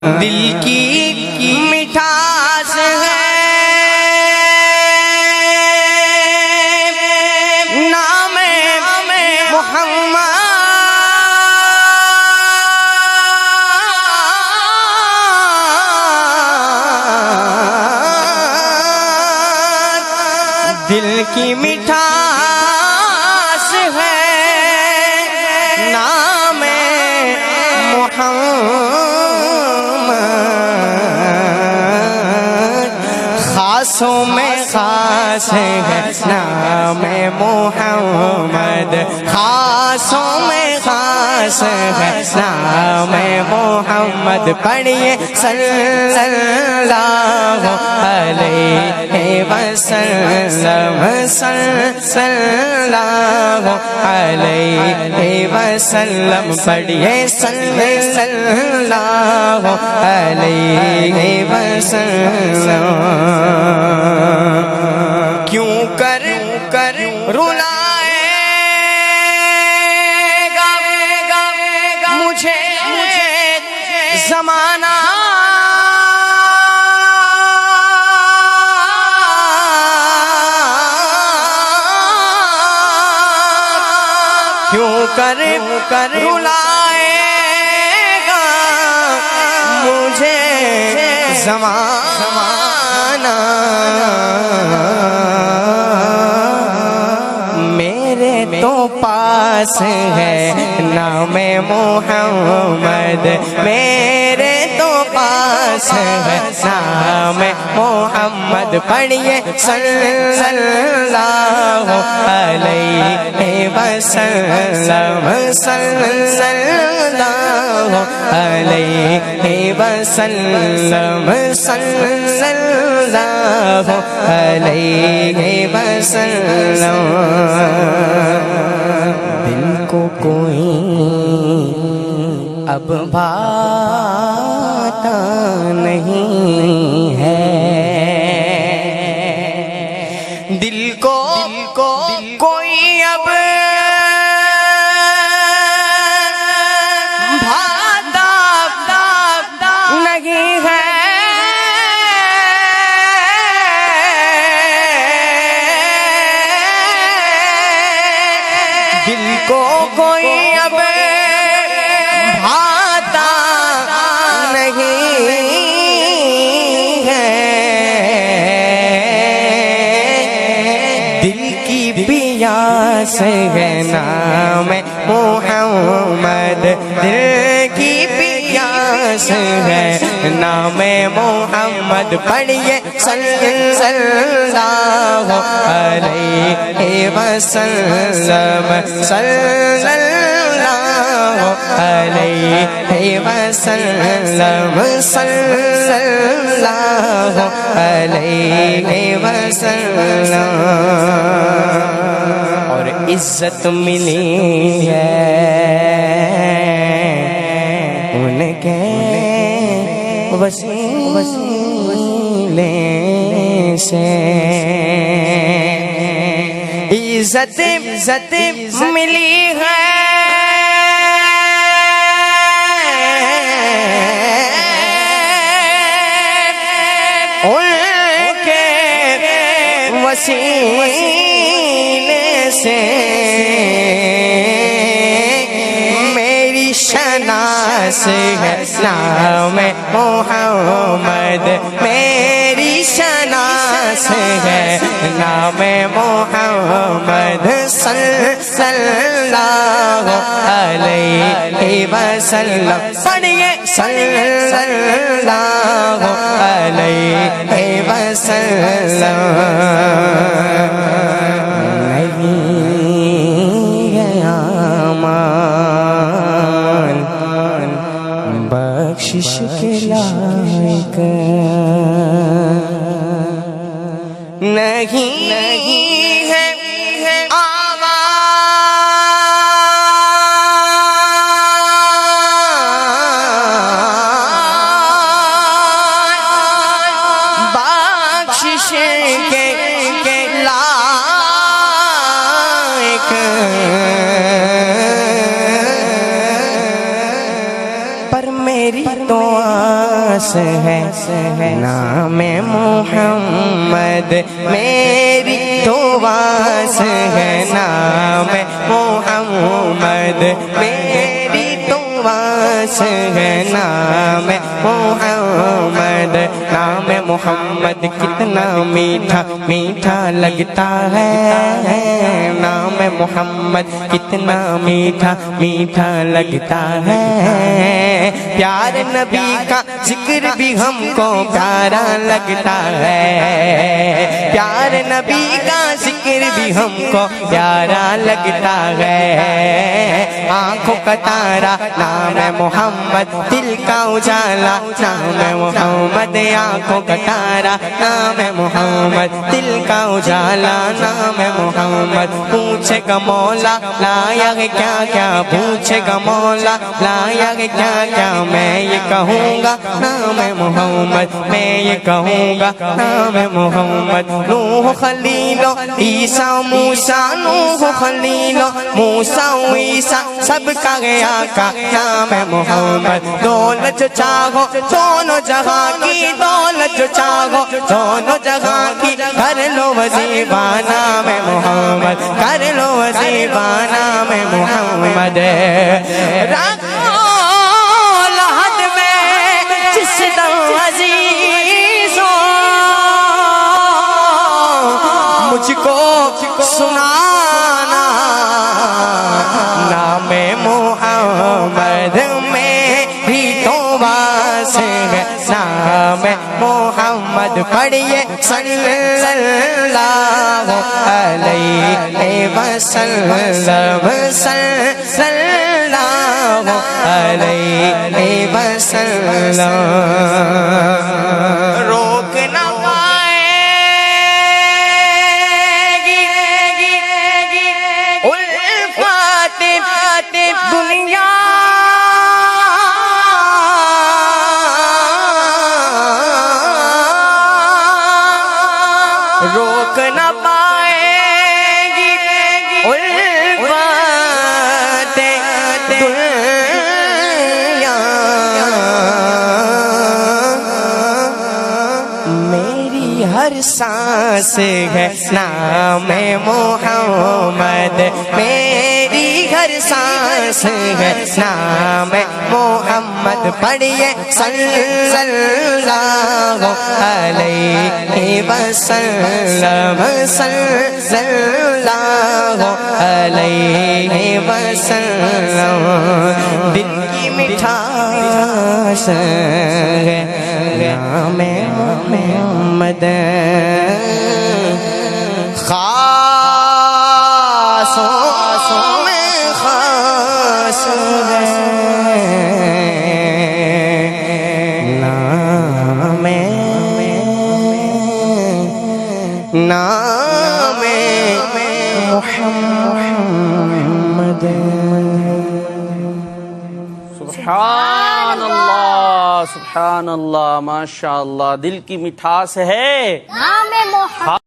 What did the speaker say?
دل کی مٹھاس ہے نام محمد، دل کی مٹھاس ہے نام محمد، خاصوں میں خاص ہے نام محمد، خاصوں میں خاص ہے نام محمد، پڑھیے صلی اللہ علیہ وسلم، صلی اللہ علیہ وسلم، پڑھیے صلی اللہ علیہ وسلم۔ کیوں کر رلائے گا مجھے زمانہ، کیوں کر رلائے گا مجھے زمانہ، میرے تو پاس ہے نام محمد، میرے تو پاس ہے نام محمد، پڑھیے صلی اللہ علیہ وسلم، صلی اللہ علیہ وسلم، صلی اللہ علیہ وسلم۔ دل کو کوئی اب بھاتا نہیں ہے، دل کو کوئی اب بھاتا نہیں ہے، دل کو کوئی اب بھاتا نہیں ہے، دل کی پیاس ہے نام محمد، دل کی پیاس ہے نام محمد، پڑھیے صلی اللہ علیہ وسلم، صلی اللہ علیہ وسلم، صلی اللہ علیہ وسلم۔ اور عزت ملی ہے ان کے وسیلے سے، عزت ملی ہے ان کے وسیلے سے، میری شناس ہے نام محمد، میری شناس ہے نام محمد، صلی اللہ علیہ وسلم، پڑھیے صلی اللہ علیہ وسلم۔ بخشش کے لائق نہیں ہے بخشش کے لائق پر میری دعا वास है नाम मोहम्मद मेरी तो वास है नाम मोहम्मद मेरी तो वास है नाम मोहम्मद नाम मोहम्मद कितना मीठा मीठा लगता है नाम मोहम्मद कितना मीठा मीठा लगता है प्यार नबी का जिक्र भी हमको प्यारा लगता है प्यार नबी का जिक्र भी हमको प्यारा लगता है आंखों का तारा नाम है मोहम्मद दिल का उजाला नाम है मोहम्मद आंखों का तारा नाम है मोहम्मद दिल का उजाला नाम है मोहम्मद पूछेगा मौला लाया है क्या क्या पूछेगा मौला लाया है क्या क्या मैं ये कहूँगा नाम है मोहम्मद मैं ये कहूँगा नाम है मोहम्मद नूह खलीलो ईसा मूसा नूह खलीलो मूसा ईसा सबका गया का नाम है मोहम्मद दौलत जो चाहो दोनों जहां की दौलत जो चाहो दोनों जहां की कर लो वजीफा नाम है मोहम्मद कर लो वजीफा नाम है मोहम्मद रखो लहद में जिस दम अजीज हो मुझको सुनाना नाम मोहम्मद मेरी तो वास है नाम मोहम्मद पढ़िए सल्लल्लाहु अलैहि वसल्लम सल्लल्लाहु अलैहि वसल्लम रोक न पाएगी उल्फत दुनिया रोक न पाएगी उल्फत दुनिया मेरी हर सांस है नाम मोहम्मद मेरी हर सांस है नाम मोहम्मद पढ़िए सल्लल्लाहु अलैहि वसल्लम सल्लल्लाहु अलैहि वसल्लम दिल की मिठास है नाम मोहम्मद खासों में खास है नाम मोहम्मद सुभान अल्लाह माशा अल्लाह दिल की मिठास है नाम मोहम्मद।